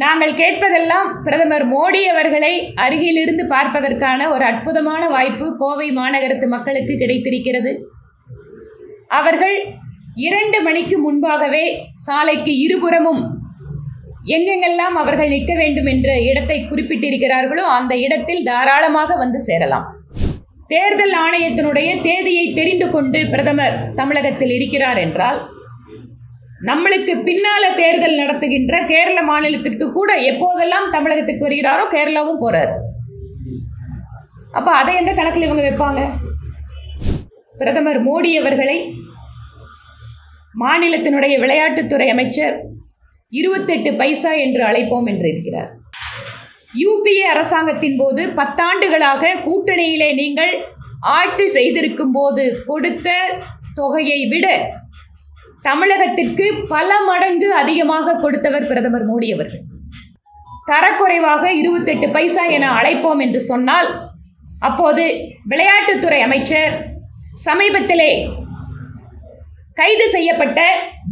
நாங்கள் கேட்பதெல்லாம் பிரதமர் மோடி அவர்களை அருகிலிருந்து பார்ப்பதற்கான ஒரு அற்புதமான வாய்ப்பு கோவை மாநகரத்து மக்களுக்கு கிடைத்திருக்கிறது. அவர்கள் 2 மணிக்கு முன்பாகவே சாலைக்கு இருபுறமும் எங்கெங்கெல்லாம் அவர்கள் நிற்க வேண்டும் என்ற இடத்தை குறிப்பிட்டிருக்கிறார்களோ அந்த இடத்தில் தாராளமாக வந்து சேரலாம். தேர்தல் ஆணையத்தினுடைய தேதியை தெரிந்து கொண்டு பிரதமர் தமிழகத்தில் இருக்கிறார் என்றால், நம்மளுக்கு பின்னால தேர்தல் நடத்துகின்ற கேரள மாநிலத்திற்கு கூட எப்போதெல்லாம் தமிழகத்துக்கு வருகிறாரோ கேரளாவும் போறார். அப்ப அதை எந்த கணக்கில் இவங்க வைப்பாங்க? பிரதமர் மோடி அவர்களை மாநிலத்தினுடைய விளையாட்டுத்துறை அமைச்சர் 28 பைசா என்று அழைப்போம் என்று இருக்கிறார். யூபிஏ அரசாங்கத்தின் போது 10 ஆண்டுகளாக கூட்டணியிலே நீங்கள் ஆட்சி செய்திருக்கும் போது கொடுத்த தொகையை விட தமிழகத்திற்கு பல மடங்கு அதிகமாக கொடுத்தவர் பிரதமர் மோடி அவர்கள். தரக்குறைவாக 28 பைசா என அழைப்போம் என்று சொன்னால், அப்போது விளையாட்டுத்துறை அமைச்சர் சமீபத்திலே கைது செய்யப்பட்ட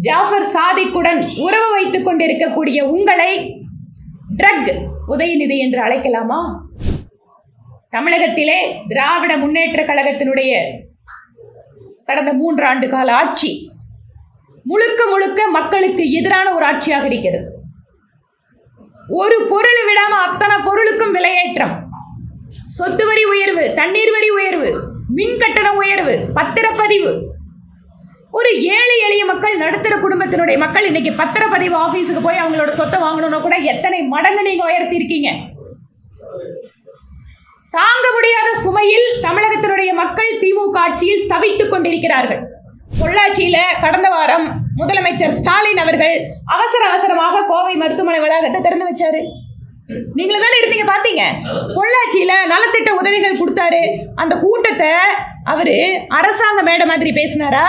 ஜாஃபர் சாதிக்குடன் உறவு வைத்துக் கொண்டிருக்கக்கூடிய உங்களை ட்ரக் உதயநிதி என்று அழைக்கலாமா? தமிழகத்திலே திராவிட முன்னேற்ற கழகத்தினுடைய கடந்த 3 ஆண்டு கால ஆட்சி முழுக்க முழுக்க மக்களுக்கு எதிரான ஒரு ஆட்சியாக இருக்கிறது. ஒரு பொருள் விடாம அத்தனை பொருளுக்கும் விலையேற்றம், சொத்து வரி உயர்வு, தண்ணீர் வரி உயர்வு, மின் கட்டண உயர்வு, பத்திரப்பதிவு. ஒரு ஏழை எளிய மக்கள், நடுத்தர குடும்பத்தினுடைய மக்கள் இன்னைக்கு பத்திரப்பதிவு ஆபீஸுக்கு போய் அவங்களோட சொத்தை வாங்கணும்னா கூட எத்தனை மடங்கு நீங்க உயர்த்தி இருக்கீங்க. தாங்க முடியாத சுமையில் தமிழகத்தினுடைய மக்கள் திமுக ஆட்சியில் தவித்துக் கொண்டிருக்கிறார்கள். பொள்ளாச்சியில கடந்த வாரம் முதலமைச்சர் ஸ்டாலின் அவர்கள் அவசரமாக கோவை மருத்துவமனை வளாகத்தை திறந்து வச்சாரு. நீங்களே தானே இருந்தீங்க, பாத்தீங்க. பொள்ளாச்சியில நலத்திட்ட உதவிகள் கொடுத்தாரு. அந்த கூட்டத்தை அவரு அரசாங்க மேடை மாதிரி பேசினாரா?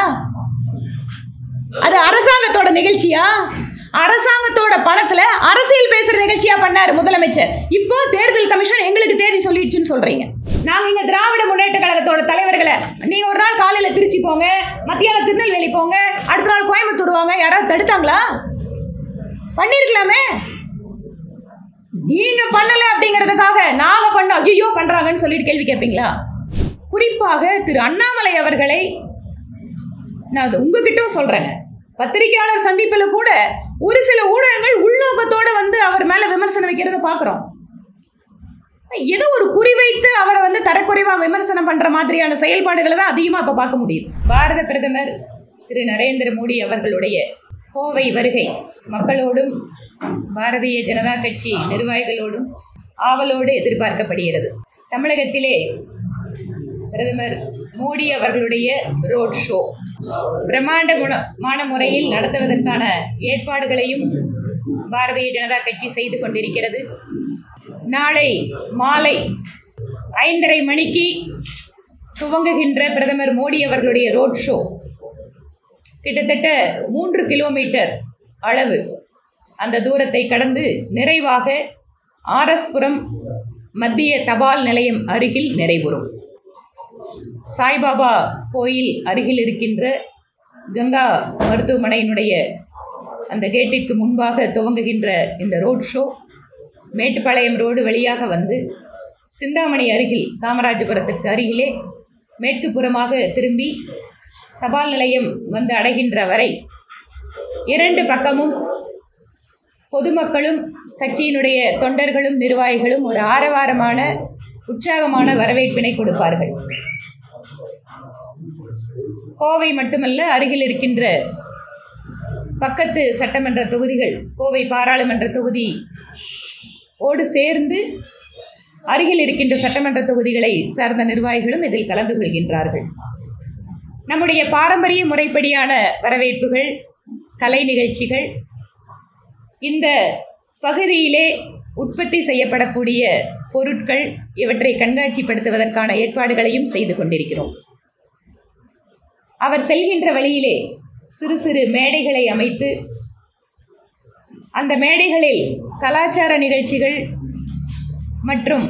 அது அரசாங்கத்தோட நிகழ்ச்சியா? அரசாங்கத்தோட பணத்துல அரசியல் பேசுற நிகழ்ச்சியா பண்ணாரு முதலமைச்சர். இப்போ தேர்தல் கமிஷன் எங்களுக்கு தேதி சொல்லிடுச்சுன்னு சொல்றீங்க. நாங்க இங்க திராவிட முன்னேற்ற கழகத்தோட தலைவர்களை, நீங்க ஒரு நாள் காலையில திருச்சி போங்க, மத்தியானம் திருநெல்வேலி போங்க, அடுத்த நாள் கோயம்புத்தூர் வாங்க, யாராவது தடுத்தாங்களா? பண்ணிருக்கலாமே. நீங்க பண்ணல அப்படிங்கிறதுக்காக நாங்க பண்ண ஐயோ பண்றாங்கன்னு சொல்லிட்டு கேள்வி கேட்பீங்களா? குறிப்பாக திரு அண்ணாமலை அவர்களை நான் உங்ககிட்ட சொல்றேங்க. பத்திரிகையாளர் சந்திப்பில் கூட ஒரு சில ஊடகங்கள் உள்நோக்கத்தோட வந்து அவர் மேல விமர்சனம் வைக்கிறத பாக்குறோம். ஏதோ ஒரு குறிவைத்து அவரை வந்து தரக்குறைவா விமர்சனம் பண்ற மாதிரியான செயல்பாடுகளை தான் அதிகமா இப்ப பார்க்க முடியுது. பாரத பிரதமர் திரு நரேந்திர மோடி அவர்களுடைய கோவை வருகை மக்களோடும் பாரதிய ஜனதா கட்சி நிர்வாகிகளோடும் ஆவலோடு எதிர்பார்க்கப்படுகிறது. தமிழகத்திலே பிரதமர் மோடி அவர்களுடைய ரோட் ஷோ பிரம்மாண்டமான முறையில் நடத்துவதற்கான ஏற்பாடுகளையும் பாரதிய ஜனதா கட்சி செய்து கொண்டிருக்கிறது. நாளை மாலை 5:30 மணிக்கு துவங்குகின்ற பிரதமர் மோடி அவர்களுடைய ரோட் ஷோ கிட்டத்தட்ட 3 கிலோமீட்டர் அளவு அந்த தூரத்தை கடந்து நிறைவாக ஆர்எஸ்புரம் மத்திய தபால் நிலையம் அருகில் நிறைவுறும். சாய்பாபா கோயில் அருகில் இருக்கின்ற கங்கா மருத்துவமனையினுடைய அந்த கேட்டிற்கு முன்பாக துவங்குகின்ற இந்த ரோட் ஷோ மேட்டுப்பாளையம் ரோடு வழியாக வந்து சிந்தாமணி அருகில் காமராஜபுரத்துக்கு அருகிலே மேற்கு புறமாக திரும்பி தபால் நிலையம் வந்து அடைகின்ற வரை 2 பக்கமும் பொதுமக்களும் கட்சியினுடைய தொண்டர்களும் நிர்வாகிகளும் ஒரு ஆரவாரமான உற்சாகமான வரவேற்பினை கொடுப்பார்கள். கோவை மட்டுமல்ல, அருகில் இருக்கின்ற பக்கத்து சட்டமன்ற தொகுதிகள், கோவை பாராளுமன்ற தொகுதி ஓடு சேர்ந்து அருகில் இருக்கின்ற சட்டமன்ற தொகுதிகளை சார்ந்த நிர்வாகிகளும் இதில் கலந்து கொள்கின்றார்கள். நம்முடைய பாரம்பரிய முறைப்படியான வரவேற்புகள், கலை நிகழ்ச்சிகள், இந்த பகுதியிலே உற்பத்தி செய்யப்படக்கூடிய பொருட்கள் இவற்றை கண்காட்சிப்படுத்துவதற்கான ஏற்பாடுகளையும் செய்து கொண்டிருக்கிறோம். அவர் செல்கின்ற வழியிலே சிறு சிறு மேடைகளை அமைத்து அந்த மேடைகளில் கலாச்சார நிகழ்ச்சிகள் மற்றும்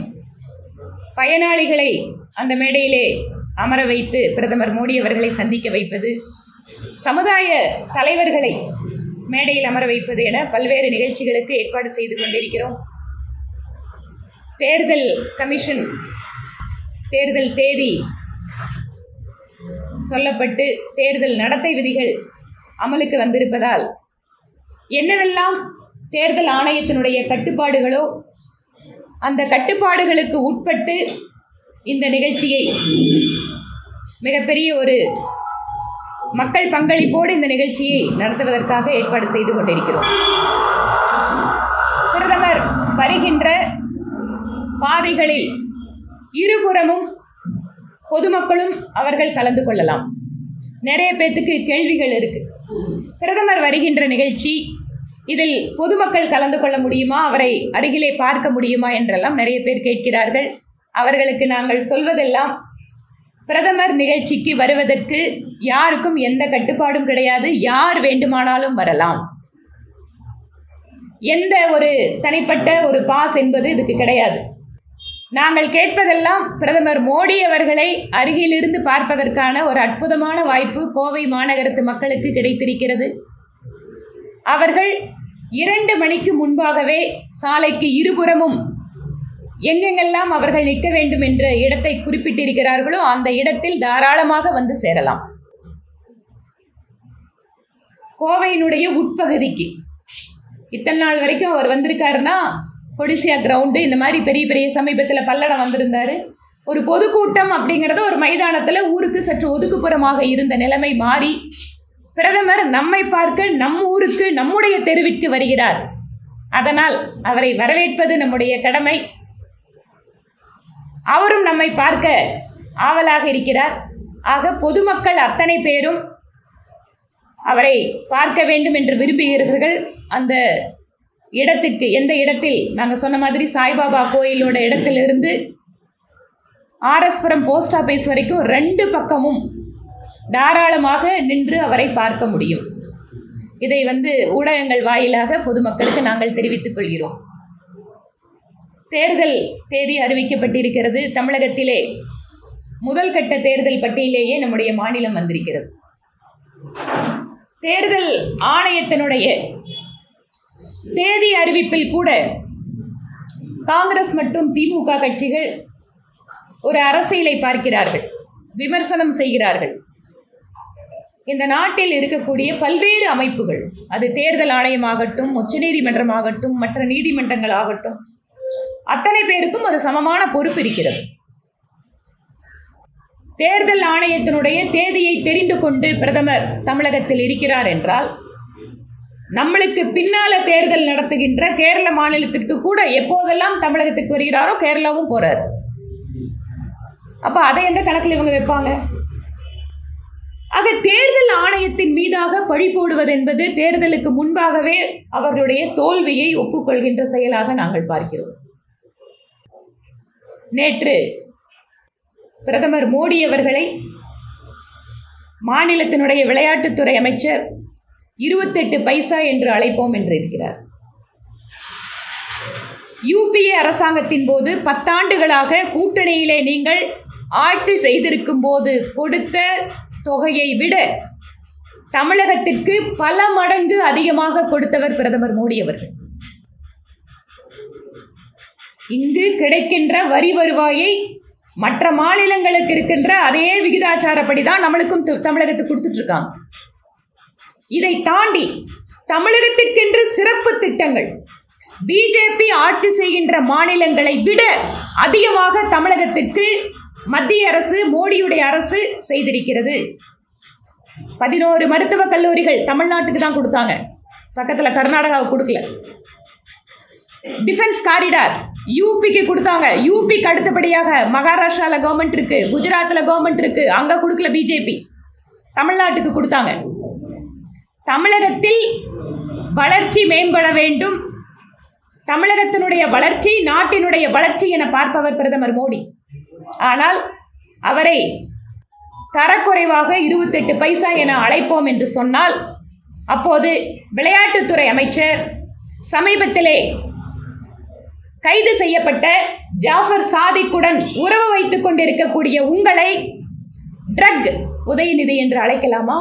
பயனாளிகளை அந்த மேடையிலே அமர வைத்து பிரதமர் மோடி அவர்களை சந்திக்க வைப்பது, சமுதாய தலைவர்களை மேடையில் அமர வைப்பது என பல்வேறு நிகழ்ச்சிகளுக்கு ஏற்பாடு செய்து கொண்டிருக்கிறோம். தேர்தல் கமிஷன் தேர்தல் தேதி சொல்லப்பட்டு தேர்தல் நடத்தை விதிகள் அமலுக்கு வந்திருப்பதால் என்னவெல்லாம் தேர்தல் ஆணையத்தினுடைய கட்டுப்பாடுகளோ அந்த கட்டுப்பாடுகளுக்கு உட்பட்டு இந்த நிகழ்ச்சியை மிகப்பெரிய ஒரு மக்கள் பங்களிப்போடு இந்த நிகழ்ச்சியை நடத்துவதற்காக ஏற்பாடு செய்து கொண்டிருக்கிறோம். பிரதமர் வருகின்ற பாதைகளில் இருபுறமும் பொதுமக்களும் அவர்கள் கலந்து கொள்ளலாம். நிறைய பேர்த்துக்கு கேள்விகள் இருக்கு. பிரதமர் வருகின்ற நிகழ்ச்சி, இதில் பொதுமக்கள் கலந்து கொள்ள முடியுமா, அவரை அருகிலே பார்க்க முடியுமா என்றெல்லாம் நிறைய பேர் கேட்கிறார்கள். அவர்களுக்கு நாங்கள் சொல்வதெல்லாம், பிரதமர் நிகழ்ச்சிக்கு வருவதற்கு யாருக்கும் எந்த கட்டுப்பாடும் கிடையாது. யார் வேண்டுமானாலும் வரலாம். எந்த ஒரு தனிப்பட்ட ஒரு பாஸ் என்பது இதுக்கு கிடையாது. நாங்கள் கேட்பதெல்லாம் பிரதமர் மோடி அவர்களை அருகிலிருந்து பார்ப்பதற்கான ஒரு அற்புதமான வாய்ப்பு கோவை மாநகரத்து மக்களுக்கு கிடைத்திருக்கிறது. அவர்கள் 2 மணிக்கு முன்பாகவே சாலைக்கு இருபுறமும் எங்கெங்கெல்லாம் அவர்கள் நிற்க வேண்டும் என்ற இடத்தை குறிப்பிட்டிருக்கிறார்களோ அந்த இடத்தில் தாராளமாக வந்து சேரலாம். கோவையினுடைய உட்பகுதிக்கு இத்தனை நாள் வரைக்கும் அவர் வந்திருக்காருன்னா கொடிசியா கிரவுண்டு, இந்த மாதிரி பெரிய பெரிய சமீபத்தில் பல்லடம் வந்திருந்தார். ஒரு பொதுக்கூட்டம் அப்படிங்கிறது ஒரு மைதானத்தில் ஊருக்கு சற்று ஒதுக்குப்புறமாக இருந்த நிலைமை மாறி பிரதமர் நம்மை பார்க்க நம் ஊருக்கு நம்முடைய தெருவிற்கு வருகிறார். அதனால் அவரை வரவேற்பது நம்முடைய கடமை. அவரும் நம்மை பார்க்க ஆவலாக இருக்கிறார். ஆக பொதுமக்கள் அத்தனை பேரும் அவரை பார்க்க வேண்டும் என்று விரும்புகிறீர்கள். அந்த இடத்துக்கு, எந்த இடத்தில் நாங்கள் சொன்ன மாதிரி சாய்பாபா கோயிலோட இடத்திலிருந்து ஆர்எஸ்புரம் போஸ்ட் ஆஃபீஸ் வரைக்கும் 2 பக்கமும் தாராளமாக நின்று அவரை பார்க்க முடியும். இதை ஊடகங்கள் வாயிலாக பொதுமக்களுக்கு நாங்கள் தெரிவித்துக் கொள்கிறோம். தேர்தல் தேதி அறிவிக்கப்பட்டிருக்கிறது. தமிழகத்திலே முதல் கட்ட தேர்தல் பட்டியலேயே நம்முடைய மாநிலம் வந்திருக்கிறது. தேர்தல் ஆணையத்தினுடைய தேதி அறிவிப்பில் கூட காங்கிரஸ் மற்றும் திமுக கட்சிகள் ஒரு அரசியலை பார்க்கிறார்கள், விமர்சனம் செய்கிறார்கள். இந்த நாட்டில் இருக்கக்கூடிய பல்வேறு அமைப்புகள், அது தேர்தல் ஆணையமாகட்டும், உச்சநீதிமன்றமாகட்டும், மற்ற நீதிமன்றங்கள் ஆகட்டும், அத்தனை பேருக்கும் ஒரு சமமான பொறுப்பு இருக்கிறது. தேர்தல் ஆணையத்தினுடைய தேதியை தெரிந்து கொண்டு பிரதமர் தமிழகத்தில் இருக்கிறார் என்றால், நம்மளுக்கு பின்னால தேர்தல் நடத்துகின்ற கேரள மாநிலத்திற்கு கூட எப்போதெல்லாம் தமிழகத்துக்கு வருகிறாரோ கேரளாவும் போறார். அப்ப அதை எந்த கணக்கில் இவங்க வைப்பாங்க? ஆக தேர்தல் ஆணையத்தின் மீதாக பழி போடுவது என்பது தேர்தலுக்கு முன்பாகவே அவர்களுடைய தோல்வியை ஒப்புக்கொள்கின்ற செயலாக நாங்கள் பார்க்கிறோம். நேற்று பிரதமர் மோடி அவர்களை மாநிலத்தினுடைய விளையாட்டுத்துறை அமைச்சர் 28 பைசா என்று அழைப்போம் என்று இருக்கிறார். யூபிஏ அரசாங்கத்தின் போது 10 ஆண்டுகளாக கூட்டணியிலே நீங்கள் ஆட்சி செய்திருக்கும் போது கொடுத்த தொகையை விட தமிழகத்திற்கு பல மடங்கு அதிகமாக கொடுத்தவர் பிரதமர் மோடி அவர்கள். இங்கு கிடைக்கின்ற வரி வருவாயை மற்ற மாநிலங்களுக்கு இருக்கின்ற அதே விகிதாச்சாரப்படி தான் நம்மளுக்கும் தமிழகத்துக்கு கொடுத்துட்டு இருக்காங்க. இதை தாண்டி தமிழகத்திற்கென்று சிறப்பு திட்டங்கள் பிஜேபி ஆட்சி செய்கின்ற மாநிலங்களை விட அதிகமாக தமிழகத்திற்கு மத்திய அரசு, மோடியுடைய அரசு செய்திருக்கிறது. 11 மருத்துவக் கல்லூரிகள் தமிழ்நாட்டுக்கு தான் கொடுத்தாங்க, பக்கத்தில் கர்நாடகாவுக்கு கொடுக்கல. டிஃபென்ஸ் காரிடார் யூபிக்கு கொடுத்தாங்க. யூபிக்கு அடுத்தபடியாக மகாராஷ்டிராவில் கவர்மெண்ட் இருக்கு, குஜராத்தில் கவர்மெண்ட் இருக்கு, அங்கே கொடுக்கல பிஜேபி, தமிழ்நாட்டுக்கு கொடுத்தாங்க. தமிழகத்தில் வளர்ச்சி மேம்பட வேண்டும், தமிழகத்தினுடைய வளர்ச்சி நாட்டினுடைய வளர்ச்சி என பார்ப்பவர் பிரதமர் மோடி. ஆனால் அவரை தரக்குறைவாக 28 பைசா என அழைப்போம் என்று சொன்னால், அப்போது விளையாட்டுத்துறை அமைச்சர் சமீபத்திலே கைது செய்யப்பட்ட ஜாஃபர் சாதிக்குடன் உறவு வைத்துக் கொண்டிருக்கக்கூடிய உங்களை ட்ரக் உதயநிதி என்று அழைக்கலாமா?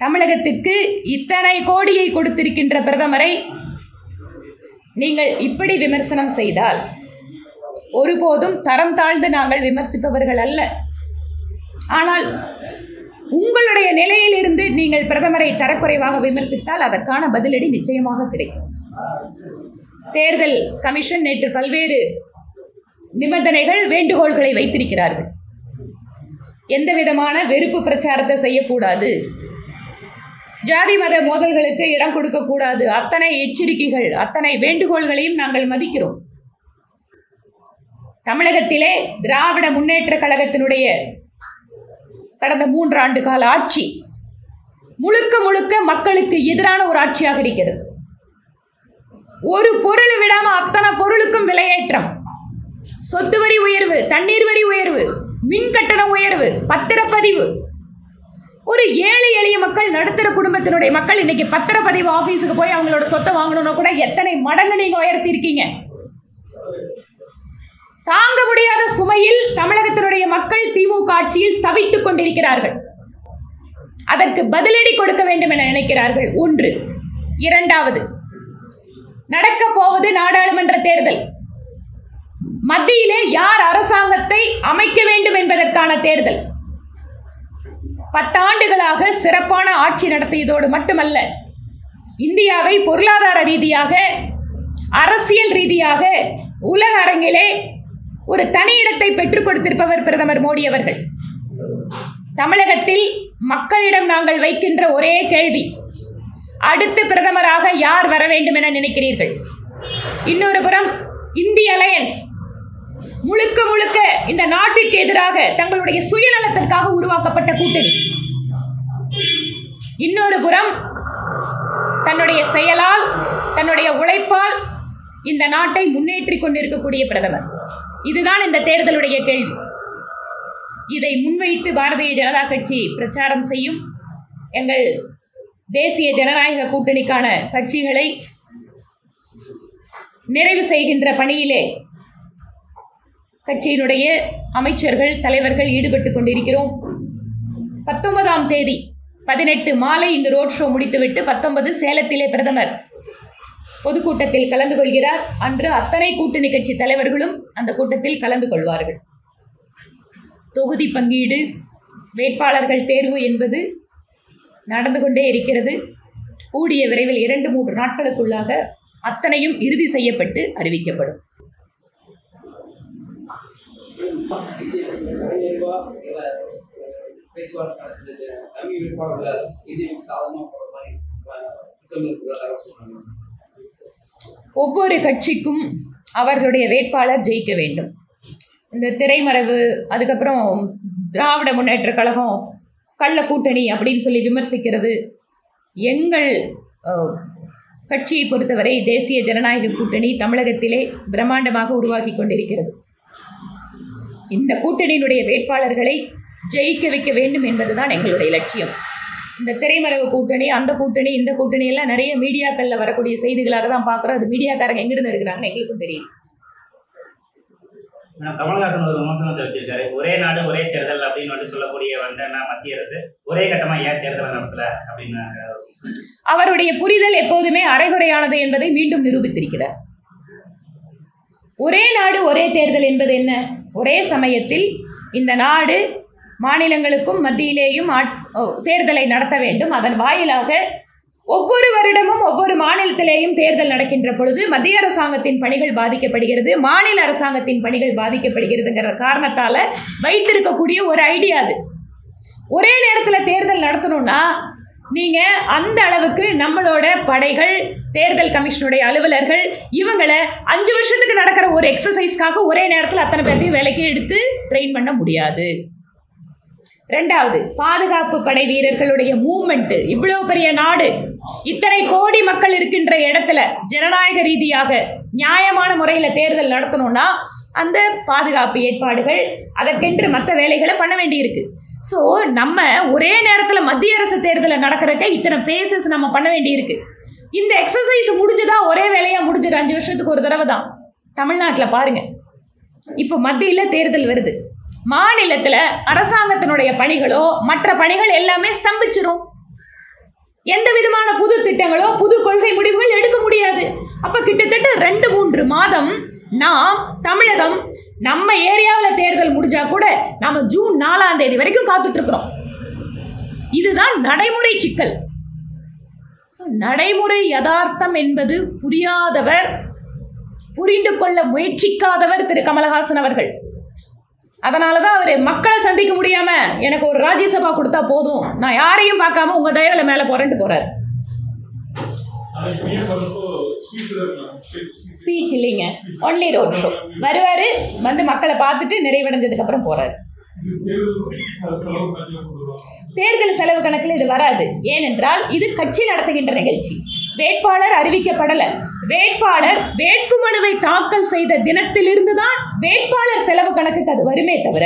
தமிழகத்திற்கு இத்தனை கோடியை கொடுத்திருக்கின்ற பிரதமரை நீங்கள் இப்படி விமர்சனம் செய்தால் ஒருபோதும் தரம் தாழ்ந்து நாங்கள் விமர்சிப்பவர்கள் அல்ல. ஆனால் உங்களுடைய நிலையிலிருந்து நீங்கள் பிரதமரை தரக்குறைவாக விமர்சித்தால் அதற்கான பதிலடி நிச்சயமாக கிடைக்கும். தேர்தல் கமிஷன் நேற்று பல்வேறு நிபந்தனைகள், வேண்டுகோள்களை வைத்திருக்கிறார்கள். எந்த விதமான வெறுப்பு பிரச்சாரத்தை செய்யக்கூடாது, ஜாதி மத மோதல்களுக்கு இடம் கொடுக்கக்கூடாது, அத்தனை எச்சரிக்கைகள், அத்தனை வேண்டுகோள்களையும் நாங்கள் மதிக்கிறோம். தமிழகத்திலே திராவிட முன்னேற்ற கழகத்தினுடைய கடந்த 3 ஆண்டு கால ஆட்சி முழுக்க முழுக்க மக்களுக்கு எதிரான ஒரு ஆட்சியாக இருக்கிறது. ஒரு பொருள் விடாம அத்தனை பொருளுக்கும் விலையேற்றம், சொத்து வரி உயர்வு, தண்ணீர் வரி உயர்வு, மின் கட்டண உயர்வு, பத்திரப்பதிவு. ஒரு ஏழை எளிய மக்கள், நடுத்தர குடும்பத்தினுடைய மக்கள் இன்னைக்கு பத்திரப்பதிவு ஆபீஸுக்கு போய் அவங்களோட சொத்தை வாங்கணும்னா கூட எத்தனை மடங்கு நீங்க உயர்த்தி இருக்கீங்க. தாங்க முடியாத சுமையில் தமிழகத்தினுடைய மக்கள் திமுக ஆட்சியில் தவித்துக் கொண்டிருக்கிறார்கள். அதற்கு பதிலடி கொடுக்க வேண்டும் என நினைக்கிறார்கள். ஒன்று. இரண்டாவது, நடக்க போவது நாடாளுமன்ற தேர்தல். மத்தியிலே யார் அரசாங்கத்தை அமைக்க வேண்டும் என்பதற்கான தேர்தல். 10 ஆண்டுகளாக சிறப்பான ஆட்சி நடத்தியதோடு மட்டுமல்ல, இந்தியாவை பொருளாதார ரீதியாக, அரசியல் ரீதியாக உலக அரங்கிலே ஒரு தனி இடத்தை பெற்றுக் கொடுத்திருப்பவர் பிரதமர் மோடி அவர்கள். தமிழகத்தில் மக்களிடம் நாங்கள் வைக்கின்ற ஒரே கேள்வி, அடுத்த பிரதமராக யார் வர வேண்டும் என நினைக்கிறீர்கள்? இன்னொரு புறம் இந்திய அலையன்ஸ் முழுக்க முழுக்க இந்த நாட்டிற்கு எதிராக தங்களுடைய சுயநலத்திற்காக உருவாக்கப்பட்ட கூட்டணி. இன்னொரு புறம் தன்னுடைய செயலால், தன்னுடைய உழைப்பால் இந்த நாட்டை முன்னேற்றிக் கொண்டிருக்கக்கூடிய பிரதமர். இதுதான் இந்த தேர்தலுடைய கேள்வி. இதை முன்வைத்து பாரதிய ஜனதா கட்சி பிரச்சாரம் செய்யும். எங்கள் தேசிய ஜனநாயக கூட்டணிக்கான கட்சிகளை நிறைவு செய்கின்ற பணியிலே கட்சியினுடைய அமைச்சர்கள், தலைவர்கள் ஈடுபட்டுக் கொண்டிருக்கிறோம். 19ஆம் தேதி 18 மாலை இங்கு ரோட் ஷோ முடித்துவிட்டு 19 சேலத்திலே பிரதமர் பொதுக்கூட்டத்தில் கலந்து கொள்கிறார். அன்று அத்தனை கூட்டணி கட்சி தலைவர்களும் அந்த கூட்டத்தில் கலந்து கொள்வார்கள். தொகுதி பங்கீடு, வேட்பாளர்கள் தேர்வு என்பது நடந்து கொண்டே இருக்கிறது. கூடிய விரைவில் 2-3 நாட்களுக்குள்ளாக அத்தனையும் இறுதி செய்யப்பட்டு அறிவிக்கப்படும். ஒவ்வொரு கட்சிக்கும் அவர்களுடைய வேட்பாளர் ஜெயிக்க வேண்டும். இந்த திரைமறைவு, அதுக்கப்புறம் திராவிட முன்னேற்ற கழகம் கள்ள கூட்டணி அப்படின்னு சொல்லி விமர்சிக்கிறது. எங்கள் கட்சியை பொறுத்தவரை தேசிய ஜனநாயக கூட்டணி தமிழகத்திலே பிரம்மாண்டமாக உருவாக்கி கொண்டிருக்கிறது. இந்த கூட்டணியினுடைய வேட்பாளர்களை ஜெயிக்க வைக்க வேண்டும் என்பதுதான் எங்களுடைய லட்சியம். இந்த திரைமறைவு கூட்டணி, அந்த கூட்டணி, இந்த கூட்டணி எல்லாம் நிறைய மீடியாக்களில் வரக்கூடிய செய்திகளாக தான் பார்க்குறோம். அது மீடியாக்காரங்க எங்கிருந்து எடுக்கிறாங்கன்னு எங்களுக்கும் தெரியும். கமல்ஹாசன் ஒரு விமர்சனத்தை வச்சிருக்காரு, ஒரே நாடு ஒரே தேர்தல் அப்படின்னு சொல்லக்கூடிய மத்திய அரசு ஒரே கட்டமா ஏன் தேர்தல் நடத்தல அப்படின்னு அவருடைய புரிதல் எப்போதுமே அரைகுறையானது என்பதை மீண்டும் நிரூபித்திருக்கிறார். ஒரே நாடு ஒரே தேர்தல் என்பது என்ன? ஒரே சமயத்தில் இந்த நாடு மாநிலங்களுக்கும் மத்தியிலேயும் தேர்தலை நடத்த வேண்டும். அதன் வாயிலாக ஒவ்வொரு வருடமும் ஒவ்வொரு மாநிலத்திலேயும் தேர்தல் நடக்கின்ற பொழுது மத்திய அரசாங்கத்தின் பணிகள் பாதிக்கப்படுகிறது, மாநில அரசாங்கத்தின் பணிகள் பாதிக்கப்படுகிறதுங்கிற காரணத்தால் வைத்திருக்கக்கூடிய ஒரு ஐடியா அது. ஒரே நேரத்தில் தேர்தல் நடத்தணும்னா நீங்கள் அந்த அளவுக்கு நம்மளோட படைகள், தேர்தல் கமிஷனுடைய அலுவலர்கள், இவங்களை 5 வருஷத்துக்கு நடக்கிற ஒரு எக்ஸசைஸ்க்காக ஒரே நேரத்தில் அத்தனை பேர்த்தையும் வேலைக்கு எடுத்து ட்ரெயின் பண்ண முடியாது. ரெண்டாவது, பாதுகாப்பு படை வீரர்களுடைய மூவ்மெண்ட். இவ்வளவு பெரிய நாடு, இத்தனை கோடி மக்கள் இருக்கின்ற இடத்துல ஜனநாயக ரீதியாக நியாயமான முறையில் தேர்தல் நடத்தணும்னா அந்த பாதுகாப்பு ஏற்பாடுகள், அதற்கென்று மற்ற வேலைகளை பண்ண வேண்டியிருக்கு. ஸோ நம்ம ஒரே நேரத்தில் மத்திய அரசு தேர்தலை நடக்கிறக்க இத்தனை ஃபேஸஸ் நம்ம பண்ண வேண்டியிருக்கு. இந்த எக்ஸசைஸ் முடிஞ்சுதா ஒரே வேலையாக முடிஞ்சிடும். 5 வருஷத்துக்கு ஒரு தடவை தான். தமிழ்நாட்டில் பாருங்கள், இப்போ மத்தியில் தேர்தல் வருது, மாநிலத்தில் அரசாங்கத்தினுடைய பணிகளோ மற்ற பணிகள் எல்லாமே ஸ்தம்பிச்சிரும். எந்த விதமான புது திட்டங்களோ புது கொள்கை முடிவுகள் எடுக்க முடியாது. அப்ப கிட்டத்தட்ட 2-3 மாதம் நாம் தமிழகம் நம்ம ஏரியாவில் தேர்தல் முடிஞ்சா கூட நாம ஜூன் 4ஆம் தேதி வரைக்கும் காத்துட்டு இருக்கிறோம். இதுதான் நடைமுறை சிக்கல். நடைமுறை யதார்த்தம் என்பது புரியாதவர், புரிந்து கொள்ள முயற்சிக்காதவர் திரு கமலஹாசன் அவர்கள். அதனாலதான் அவர் மக்களை சந்திக்க முடியாம எனக்கு ஒரு ராஜ்யசபா கொடுத்தா போதும், நான் யாரையும் பார்க்காம உங்க தயவுல மேல போறேன்ட்டு போறாரு. ஸ்பீச் இல்லைங்க, ஒன்லி ரோட் ஷோ. வருவாரு, வந்து மக்களை பார்த்துட்டு நிறைவடைஞ்சதுக்கு அப்புறம் போறாரு. தேர்தல் செலவு கணக்கில் இது வராது. ஏனென்றால் இது கட்சி நடத்துகின்ற நிகழ்ச்சி. வேட்பாளர் அறிவிக்கப்படலை. வேட்பாளர் வேட்புமனுவை தாக்கல் செய்த தினத்திலிருந்து தான் வேட்பாளர் செலவு கணக்குக்கு அது வருமே தவிர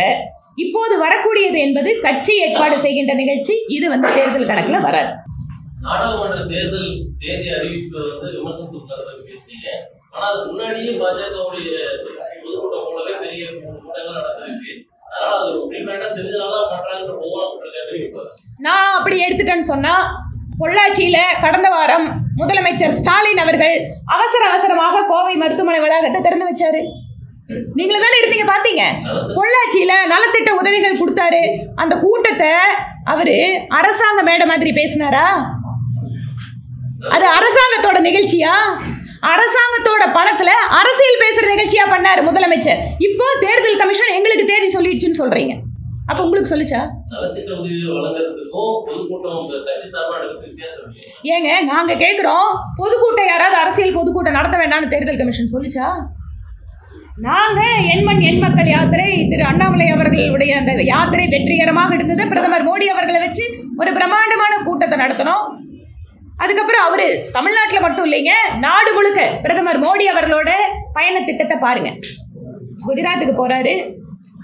இப்போது வரக்கூடியது என்பது கட்சி ஏற்பாடு செய்கின்ற நிகழ்ச்சி. இது தேர்தல் கணக்கில் வராது. நாடாளுமன்ற தேர்தல் தேதி அறிவிப்பு விமர்சனத்துக்கு பேசுறீங்க. ஆனா அதுக்கு முன்னாடியே பாஜகவுடைய பொதுக்கூட்டம் போலவே பெரிய கூட்டங்கள் நடந்திருக்கு. நான் அப்படி எடுத்துட்டேன்னு சொன்னா, பொள்ளாச்சியில கடந்த வாரம் முதலமைச்சர் ஸ்டாலின் அவர்கள் அவசரமாக கோவை மருத்துவமனை வளாகத்தை திறந்து வச்சாரு. நீங்களே தானே இருந்தீங்க, பாத்தீங்க. பொள்ளாச்சியில நலத்திட்ட உதவிகள் கொடுத்தாரு. அந்த கூட்டத்தை அவரு அரசாங்க மேடை மாதிரி பேசினாரா? அது அரசாங்கத்தோட நிகழ்ச்சியா? அரசாங்கத்தோட பணத்துல அரசியல் பேசுற நிகழ்ச்சியா பண்ணாரு முதலமைச்சர். இப்போ தேர்தல் கமிஷன் எங்களுக்கு தேதி சொல்லிடுச்சுன்னு சொல்றீங்க. அப்ப உங்களுக்கு சொல்லுச்சா? ஏங்க நாங்க கேக்குறோம், பொதுக்கூட்டம் யாராவது அரசியல் பொதுக்கூட்டம் நடத்த வேண்டாம்னு தேர்தல் கமிஷன் சொல்லுச்சா? நாங்க எண்மண் எண் மக்கள் யாத்திரை, திரு அண்ணாமலை அவர்களுடைய அந்த யாத்திரை வெற்றிகரமாக இருந்தது. பிரதமர் மோடி அவர்களை வச்சு ஒரு பிரம்மாண்டமான கூட்டத்தை நடத்தினோம். அதுக்கப்புறம் அவரு தமிழ்நாட்டில் மட்டும் இல்லைங்க, நாடு முழுக்க பிரதமர் மோடி அவர்களோட பயண திட்டத்தை பாருங்க. குஜராத்துக்கு போறாரு,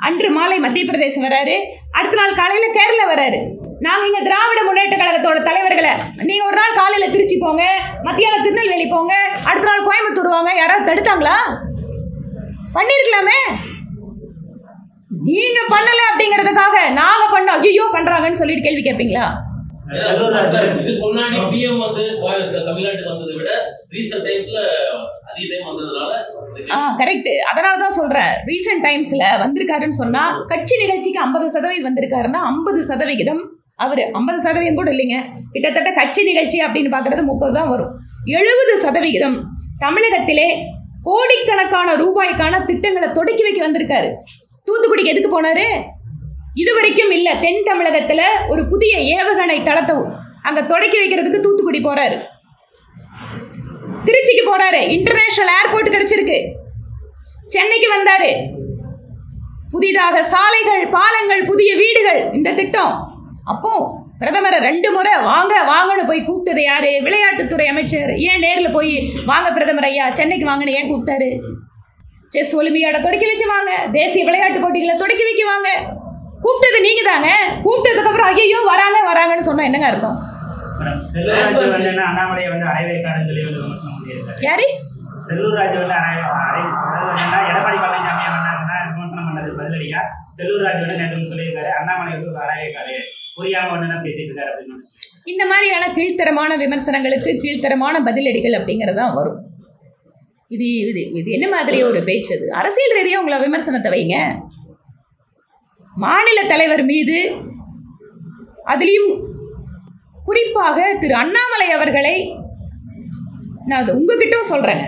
அன்று மாலை மத்திய பிரதேசம் வராரு, அடுத்த நாள் காலையில கேரளா வராரு. நாங்க இங்க திராவிட முன்னேற்ற கழகத்தோட தலைவர்களை, நீங்க ஒரு நாள் காலையில திருச்சி போங்க, மத்தியானம் திருநெல்வேலி போங்க, அடுத்த நாள் கோயம்புத்தூர் வாங்க, யாராவது தடுத்தாங்களா? பண்ணிருக்கலாமே. நீங்க பண்ணல அப்படிங்கிறதுக்காக நாங்க பண்ண ஐயோ பண்றாங்கன்னு சொல்லிட்டு கேள்வி கேட்பீங்களா? இதுக்கு முன்னாடி பிஎம் தமிழ்நாட்டுக்கு வந்ததை விட ரீசன்ட் டைம்ஸ்ல அதிக டைம் வந்ததுனால கரெக்ட். அதனால தான் சொல்றேன், ரீசன்ட் டைம்ஸ்ல வந்திருக்காருன்னு சொன்னா கட்சி நிகழ்ச்சிக்கு 50% வந்திருக்காருன்னா 50% அவர் 50% கூட இல்லைங்க, கிட்டத்தட்ட கட்சி நிகழ்ச்சி அப்படின்னு பாக்குறது 30 தான் வரும். 70% தமிழகத்திலே கோடிக்கணக்கான ரூபாய்க்கான திட்டங்களை தொடக்கி வைக்க வந்திருக்காரு. தூத்துக்குடிக்கு எதுக்கு போனாரு? இதுவரைக்கும் இல்ல, தென் தமிழகத்துல ஒரு புதிய ஏவுகணை தளத்தை அங்க தொடக்கி வைக்கிறதுக்கு தூத்துக்குடி போறாரு. திருச்சிக்கு போறாரு, இன்டர்நேஷனல் ஏர்போர்ட் கிடைச்சிருக்கு. சென்னைக்கு வந்தாரு, புதிதாக சாலைகள், பாலங்கள், புதிய வீடுகள், இந்த திட்டம். அப்போ பிரதமரை 2 முறை வாங்க வாங்கன்னு போய் கூப்பிட்டது யாரு? விளையாட்டுத்துறை அமைச்சர். ஏன் நேரில் போய் வாங்க பிரதமர் ஐயா சென்னைக்கு வாங்கன்னு ஏன் கூப்பிட்டாரு? செஸ் ஒலிம்பியாட தொடக்கி வச்சு வாங்க, தேசிய விளையாட்டு போட்டிகளை தொடக்கி வைக்க வாங்க, கூப்பிட்டது நீங்க தாங்க. கூப்பிட்டதுக்கு அப்புறம் ஐயோ வராங்கன்னு சொன்னா என்னங்க அர்த்தம்? யாரு? செல்லூர் ராஜு எடப்பாடி பழனிசாமி விமர்சனம் பண்ணது பதிலடியா செல்லூர் ராஜு நேற்று சொல்லியிருக்காரு, அண்ணாமலை அரைவேக்காரு புரியாம ஒண்ணுதான் பேசிட்டு இருக்காரு அப்படின்னு. இந்த மாதிரியான கீழ்த்தரமான விமர்சனங்களுக்கு கீழ்த்தரமான பதிலடிகள் அப்படிங்கறதான் வரும். இது இது இது என்ன மாதிரி ஒரு பேச்சு? அது அரசியல் ரீதியா உங்களை விமர்சனத்தை வைங்க. மாநில தலைவர் மீது, அதிலையும் குறிப்பாக திரு அண்ணாமலை அவர்களை நான் உங்ககிட்ட சொல்றேங்க,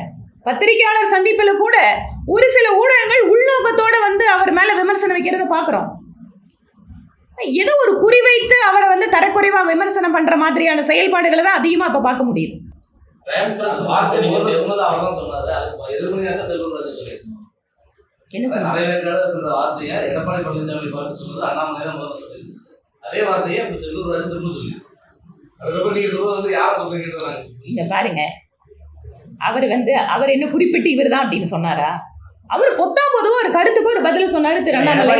பத்திரிகையாளர் சந்திப்பில் கூட ஒரு சில ஊடகங்கள் உள்நோக்கத்தோட அவர் மேல விமர்சனம் வைக்கிறத பாக்குறோம். ஏதோ ஒரு குறிவைத்து அவரை தரக்குறைவா விமர்சனம் பண்ற மாதிரியான செயல்பாடுகளை தான் அதிகமா இப்ப பார்க்க முடியுது. என்ன சொன்னாங்க? எடப்பாடி பழனிசாமி பார்த்து சொன்னது அண்ணாமலை தான் முதல்ல சொல்லிருக்கு. அதே வார்த்தையை இப்ப செல்லூர் ராஜு திரும்ப சொல்லி அதுக்கப்புறம் நீங்க சொல்றது யார சொல்றீங்க? இங்க பாருங்க, அவர் என்ன குறிப்பிட்டு இவர் தான் அப்படின்னு சொன்னாரா? அவர் பொதுவா ஒரு கருத்துக்கு ஒரு பதில் சொன்னாரு திரு அண்ணாமலை.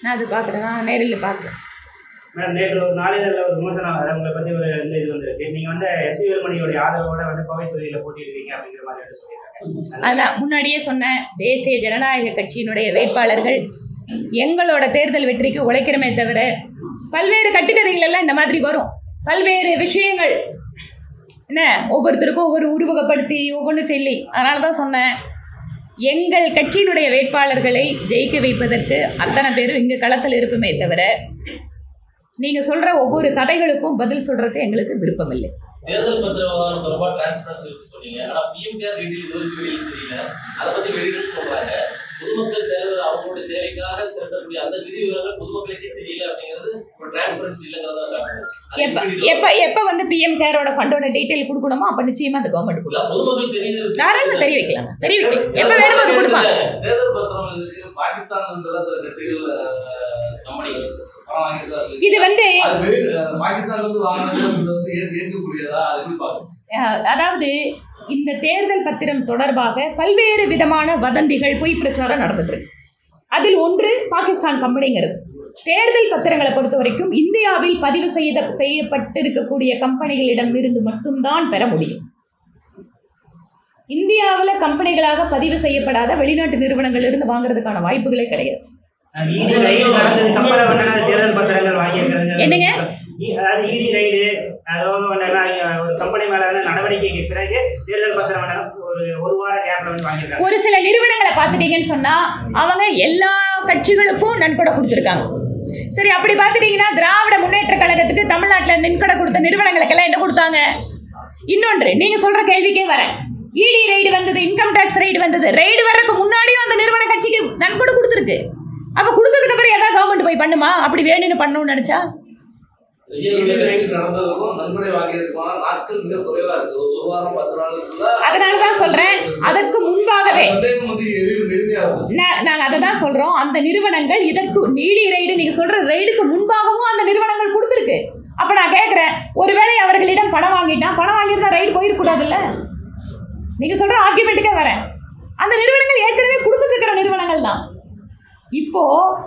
நான் அது பாக்குறேன், நேரில் பாக்குறேன். மேடம் நேற்று ஒரு நாளிதழில் ஒரு விமர்சனம் உங்களை பற்றி ஒரு இது வந்திருக்கு. நீங்கள் வந்து எஸ்பி வேலுமணியோடைய ஆதரவோட வந்து கோவை தொகுதியில் போட்டியிடுவீங்க அப்படிங்கிற மாதிரி வந்து சொல்லியிருக்காங்க. அதான் முன்னாடியே சொன்னேன், தேசிய ஜனநாயக கட்சியினுடைய வேட்பாளர்கள் எங்களோட தேர்தல் வெற்றிக்கு உழைக்கிறமே தவிர பல்வேறு கட்டுக்கதைகள் எல்லாம் இந்த மாதிரி வரும். பல்வேறு விஷயங்கள் என்ன ஒவ்வொருத்தருக்கும் ஒவ்வொரு உருவகப்படுத்தி ஒவ்வொன்று சொல்லி, அதனால தான் சொன்னேன், எங்கள் கட்சியினுடைய வேட்பாளர்களை ஜெயிக்க வைப்பதற்கு அத்தனை பேரும் இங்கே களத்தில் இருப்போமே தவிர நீங்கள் சொல்கிற ஒவ்வொரு கதைகளுக்கும் பதில் சொல்கிறதுக்கு எங்களுக்கு விருப்பம் இல்லை. தேர்தல் பத்திர விவகாரம் தொடர்பாக டிரான்ஸ்பரன்சி சொன்னீங்க. ஆனால் பிஎம்கேஆர் டீட்டெயில் இது வரைக்கும் வெளியில் தெரியல. அதை பற்றி வெளியிட்டு சொல்கிறாங்க. பொதுமக்கள் சேவை அவங்களுடைய தேவைக்காக திரட்டக்கூடிய அந்த நிதி விவரங்கள் பொதுமக்களுக்கே தெரியல அப்படிங்கிறது ஒரு டிரான்ஸ்பரன்சி இல்லைங்கிறதா. எப்போ வந்து பிஎம் கேரோட ஃபண்டோட டீட்டெயில் கொடுக்கணுமோ அப்போ நிச்சயமா அந்த கவர்மெண்ட் கொடுக்கும். பொதுமக்கள் தெரியல, தாராளமாக தெரிவிக்கலாம். எப்போ வேணுமோ அது கொடுப்பாங்க. தேர்தல் பத்திரம் இதுக்கு பாகிஸ்தான் சில கட்சிகள் கம்பெனிகள் இது வந்து அதாவது இந்த தேர்தல் பத்திரம் தொடர்பாக பல்வேறு விதமான வதந்திகள் பொய் பிரச்சாரம் நடந்துட்டு இருக்கு. அதில் ஒன்று பாகிஸ்தான் கம்பெனிங்கிறது. தேர்தல் பத்திரங்களை பொறுத்த வரைக்கும் இந்தியாவில் பதிவு செய்யப்பட்டிருக்கக்கூடிய கம்பெனிகளிடம் இருந்து மட்டும்தான் பெற முடியும். இந்தியாவில் கம்பெனிகளாக பதிவு செய்யப்படாத வெளிநாட்டு நிறுவனங்கள் இருந்து வாங்குறதுக்கான வாய்ப்புகளே கிடையாது. தேர்தல் பத்திரங்கள் வாங்கியிருக்கிறது என்னங்க? அதாவது இடி ரைடு, அதாவது ஒரு கம்பெனி மேல நடவடிக்கைக்கு பிறகு தேர்தல் பத்திரம் ஒரு வார கேப்ல வந்து வாங்கியிருக்காங்க. ஒரு சில நிறுவனங்களை பார்த்துட்டீங்கன்னு சொன்னா அவங்க எல்லா கட்சிகளுக்கும் நன்கொடை கொடுத்துருக்காங்க. சரி, அப்படி பார்த்துட்டீங்கன்னா திராவிட முன்னேற்ற கழகத்துக்கு தமிழ்நாட்டில் நன்கொடை கொடுத்த நிறுவனங்களுக்கெல்லாம் என்ன கொடுத்தாங்க? இன்னொன்று, நீங்க சொல்ற கேள்விக்கே வரேன். இடி ரைடு வந்தது, இன்கம் டாக்ஸ் ரைடு வந்தது. ரைடு வர்றதுக்கு முன்னாடியும் அந்த நிறுவன கட்சிக்கு நன்கொடை கொடுத்துருக்கு. அப்ப கொடுத்ததுக்கு அப்புறம் ஏதாவது கவர்மெண்ட் போய் பண்ணுமா? அப்படி வேணும்னு பண்ணணும்னு நினைச்சா அதனாலதான் சொல்றேன், அதற்கு முன்பாகவே நாங்க அதை தான் சொல்றோம். அந்த நிறுவனங்கள் இதற்கு நீடி ரைடு நீங்க சொல்ற ரைடுக்கு முன்பாகவும் அந்த நிறுவனங்கள் கொடுத்துருக்கு. அப்ப நான் கேட்கிறேன், ஒருவேளை அவர்களிடம் பணம் வாங்கியிருந்தா ரைடு போயிருக்கூடாதுல்ல? நீங்க சொல்ற ஆர்குமெண்ட்டுக்கே வரேன். அந்த நிறுவனங்கள் ஏற்கனவே கொடுத்துட்டு இருக்கிற நிறுவனங்கள் தான். இப்போ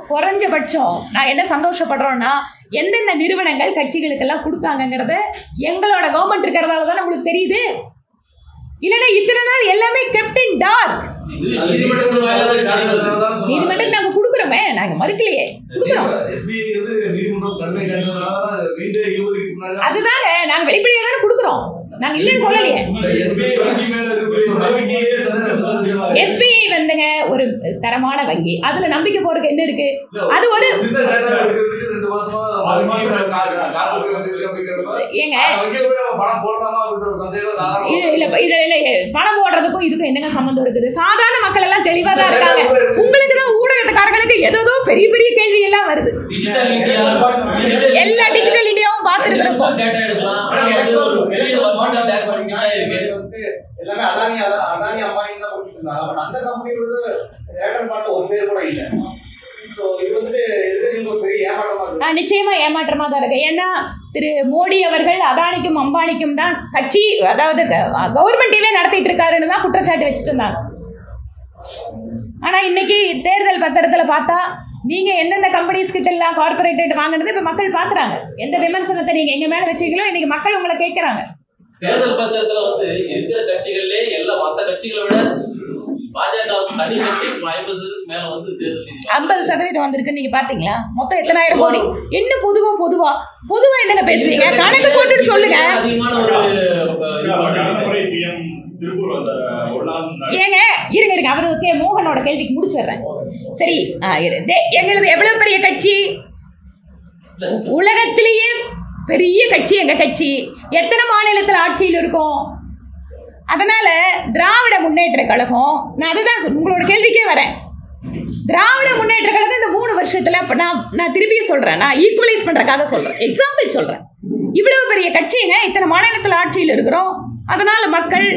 குறைஞ்சபட்சம் நான் என்ன சந்தோஷப்படுறோம்னா, எந்தெந்த நிறுவனங்கள் கட்சிகளுக்கெல்லாம் கொடுத்தாங்கிறத எங்களோட கவர்மெண்ட் இருக்கிறதால தான் உங்களுக்கு தெரியுது. இல்லைன்னா இத்தனை நாள் எல்லாமே கேப்டன் டார்க். நீதிமன்றம் நாங்க கொடுக்குறோமே, நாங்க மறுக்கலையே, கொடுக்குறோம். அதுதாங்க நாங்க வெளிப்படையா தானே கொடுக்குறோம், நாங்க இல்லைன்னு சொல்லலையே. எஸ்பிஐ வந்துங்க ஒரு தரமான வங்கி, அதுல நம்பிக்கை போறதுக்கு என்ன இருக்கு? அது ஒரு ஏங்க பணம் போடுறதுக்கும் இதுக்கும் என்னங்க சம்பந்தம் இருக்குது? சாதாரண மக்கள் எல்லாம் தெளிவா தான் இருக்காங்க. உங்களுக்கு தான் ஊடகத்துக்காரர்களுக்கு ஏதோ பெரிய பெரிய கேள்வி எல்லாம் வருது. எல்லா டிஜிட்டல் இந்தியாவும் பார்த்துருக்கிறோம். எல்லாமே அதானி அம்பானி தான் கொடுத்துட்டு இருந்தாங்க. பட் அந்த கம்பெனியோட ஏர்டெல் பார்ட் ஒரு பேர் கூட இல்லை. ஸோ இது வந்துட்டு ஒரு பெரிய ஏமாற்றமா இருக்கு. நிச்சயமா ஏமாற்றமா தான் இருக்கு. ஏன்னா திரு மோடி அவர்கள் அதானிக்கும் அம்பானிக்கும் தான் கட்சி, அதாவது கவர்மெண்ட்டையே நடத்திட்டு இருக்காருன்னு தான் குற்றச்சாட்டு வச்சுட்டு இருந்தாங்க. ஆனா இன்னைக்கு தேர்தல் பத்திரத்துல பார்த்தா நீங்க எந்தெந்த கம்பெனிஸ் கிட்ட எல்லாம் கார்பரேட் வாங்கினது இப்ப மக்கள் பாக்குறாங்க. எந்த விமர்சனத்தை நீங்க எங்க மேல வச்சீங்களோ இன்னைக்கு மக்கள் உங்களை கேட்கறாங்க. தேர்தல் பத்திரத்துல வந்து இருக்கிற கட்சிகள்ல எல்லா மற்ற கட்சிகளை விட பாஜக தனி கட்சி 50% மேல வந்து தேர்தல் 50% வந்திருக்கு. நீங்க பாத்தீங்களா? மொத்தம் எத்தனாயிரம் கோடி? என்ன பொதுவா என்னங்க பேசுறீங்க? கணக்கு போட்டுட்டு சொல்லுங்க. ஏங்க இருங்க அவருக்கு மோகனோட கேள்விக்கு முடிச்சிடுறேன். சரி, எங்களது எவ்வளவு பெரிய கட்சி? உலகத்திலேயே பெரிய கட்சி எங்க கட்சி. எத்தனை மாநிலத்தில் ஆட்சியில் இருக்கும்? அதனால திராவிட முன்னேற்ற கழகம், நான் அதுதான் உங்களோட கேள்விக்கே வரேன். திராவிட முன்னேற்ற கழகம் இந்த 3 வருஷத்துல நான் திருப்பியும் சொல்றேன், நான் ஈக்குவலைஸ் பண்றதுக்காக சொல்றேன், எக்ஸாம்பிள் சொல்றேன். இவ்வளவு பெரிய கட்சிங்க, இத்தனை மாநிலத்தில் ஆட்சியில் இருக்கிறோம். அதனால மக்கள்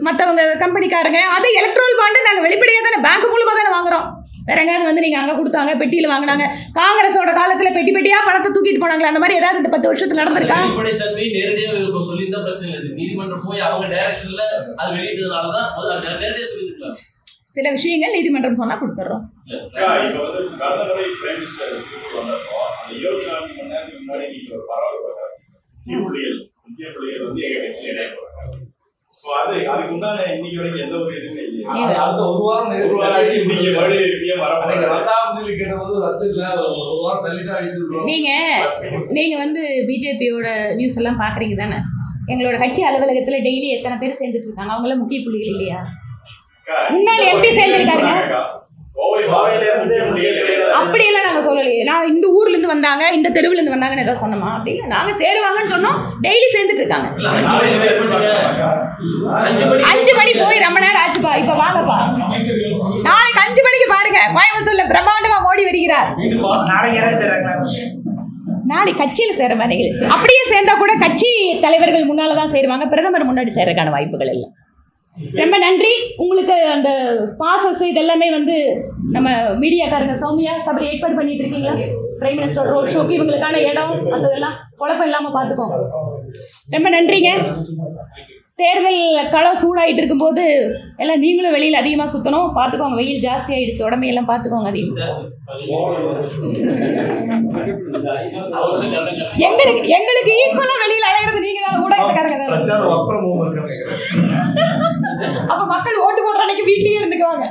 மற்றவங்க கம்பெனிக்காரங்க அது எலக்ட்ரல் பாண்டு நாங்கள் வெளிப்படையாக தானே பேங்க் மூலமாக தானே வாங்குறோம். வேற எங்கேயாவது வந்து நீங்கள் அங்கே கொடுத்தாங்க, பெட்டியில் வாங்கினாங்க. காங்கிரஸோட காலத்தில் பெட்டி பெட்டியாக பணத்தை தூக்கிட்டு போனாங்களே, அந்த மாதிரி ஏதாவது இந்த 10 வருஷத்துல நடந்திருக்கா? நேரடியாக சொல்லியிருந்தா பிரச்சனை இல்லை. நீதிமன்றம் போய் அவங்க டைரக்ஷன்ல அது வெளியிட்டதுனால தான் நேரடியாக சொல்லியிருக்கலாம். சில விஷயங்கள் நீதிமன்றம் சொன்னா கொடுத்துட்றோம். இப்போ வந்து கடந்த முறை பிரைம் மினிஸ்டர் வந்தப்போ அந்த 24 மணி நேரத்துக்கு முன்னாடி நீங்க ஒரு பரவாயில்ல முக்கிய புள்ளிகள் வந்து எங்க கட்சியில் இணைய போறாங்க. ஸோ அதுக்கு உண்டான இன்னைக்கு வரைக்கும் எந்த ஒரு இதுவுமே இல்லையா? அடுத்த ஒரு வாரம் நீங்க மறுபடியும் இருப்பீங்க வரப்போறீங்க. ரத்தாபுரி கேட்டபோது ரத்து இல்லை, ஒரு வாரம் தள்ளிட்டா நீங்க வந்து பிஜேபியோட நியூஸ் எல்லாம் பாக்குறீங்க தானே? எங்களோட கட்சி அலுவலகத்துல டெய்லி எத்தனை பேர் சேர்ந்துட்டு இருக்காங்க? அவங்களாம் முக்கிய புள்ளிகள் இல்லையா? முன்னாள் எம்பி சேர்ந்திருக்காருங்க. அப்படியெல்லாம் நாங்க சொல்லலையே. நான் இந்த ஊர்ல இருந்து வந்தாங்க, இந்த தெருவுல இருந்து வந்தாங்கன்னு ஏதாவது சொன்னோமா? அப்படி இல்லை. நாங்க சேருவாங்கன்னு சொன்னோம். டெய்லி சேர்ந்துட்டு இருக்காங்க. 5 மணி போய் ரொம்ப நேரம் ஆச்சுப்பா. இப்ப வாங்கப்பா, நாளைக்கு 5 மணிக்கு பாருங்க, கோயம்புத்தூர்ல பிரம்மாண்டமா மோடி வருகிறார். நாளை கட்சியில சேர மாதிரி அப்படியே சேர்ந்தா கூட கட்சி தலைவர்கள் முன்னாலதான் சேருவாங்க, பிரதமர் முன்னாடி சேரக்கான வாய்ப்புகள் இல்லை. ரொம்ப நன்றி உங்களுக்கு. அந்த பாசஸ் இதெல்லாமே வந்து நம்ம மீடியாக்காரங்க சௌமியா சபரி ஏற்பாடு பண்ணிட்டு இருக்கீங்களா? பிரைம் மினிஸ்டர் ரோட் ஷோக்கு இவங்களுக்கான இடம் அதெல்லாம் குழப்பம் இல்லாமல் பார்த்துக்கோங்க. ரொம்ப நன்றிங்க. தேர்தல் களம் சூடாயிட்டு இருக்கும்போது எல்லாம் நீங்களும் வெளியில் அதிகமாக சுற்றணும், பார்த்துக்கோங்க. வெயில் ஜாஸ்தி ஆயிடுச்சு, உடம்பையெல்லாம் பார்த்துக்கோங்க. அதிகம் எங்களுக்கு ஈக்குவலாக வெளியில் அலையிறது நீங்க தான், ஊடகக்காரங்க தான். அப்ப மக்கள் ஓட்டு போடுற அன்னைக்கு வீட்லயே இருந்துக்குவாங்க.